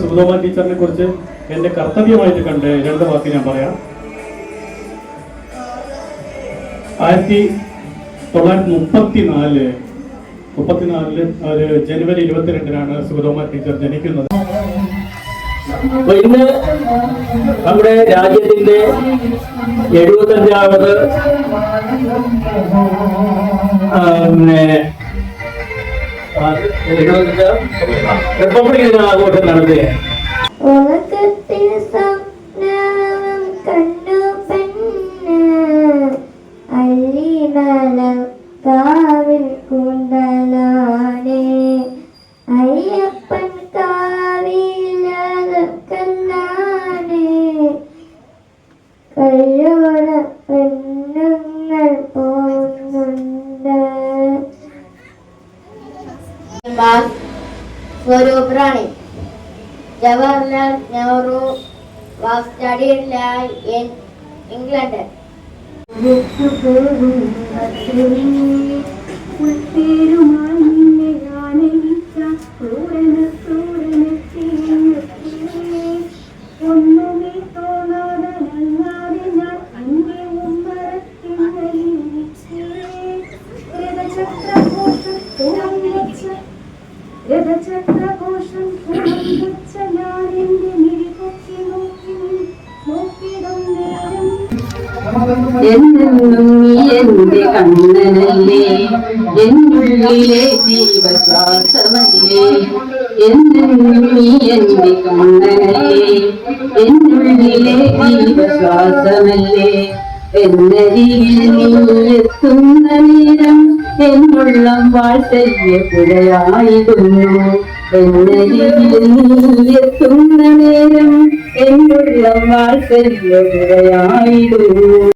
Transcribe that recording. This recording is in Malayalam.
സുഗതോമ ടീച്ചറിനെ കുറിച്ച് എന്റെ കർത്തവ്യമായിട്ട് കണ്ട് രണ്ട് വാക്ക് ഞാൻ പറയാം. 1934 ജനുവരി 22-നാണ് സുഗതോമ ടീച്ചർ ജനിക്കുന്നത്. ഇന്ന് നമ്മുടെ രാജ്യത്തിന്റെ 75ാമത് റിപ്പബ്ലിക് ദിന ആഘോഷം നടത്തുകയാണ്. കാവിൽ കൂന്തലാനേ അയ്യപ്പൻ കാവിലത് കല്ലാനേ കല്ലോള പെണ്ണുങ്ങൾ പോകുന്നുണ്ട്. സ്വരൂപ് റാണി. Jawaharlal Nehru was studied law in England. എന്നെന്നും നീ എന്റെ കണ്ണനല്ലേ, എന്നുള്ളിലെ ജീവശ്വാസമല്ലേ. എന്നെന്നും നീ എന്റെ കണ്ണനല്ലേ, എന്നുള്ളിലെ ജീവശ്വാസമല്ലേ. എന്നരികിൽ നീ എത്തുന്ന നേരം എന്നുള്ളം വാത്സല്യപുഴയായിരുന്നു. എന്നരികിൽ നീ എത്തുന്ന നേരം എന്നുള്ളം വാത്സല്യപുഴയായിരുന്നു.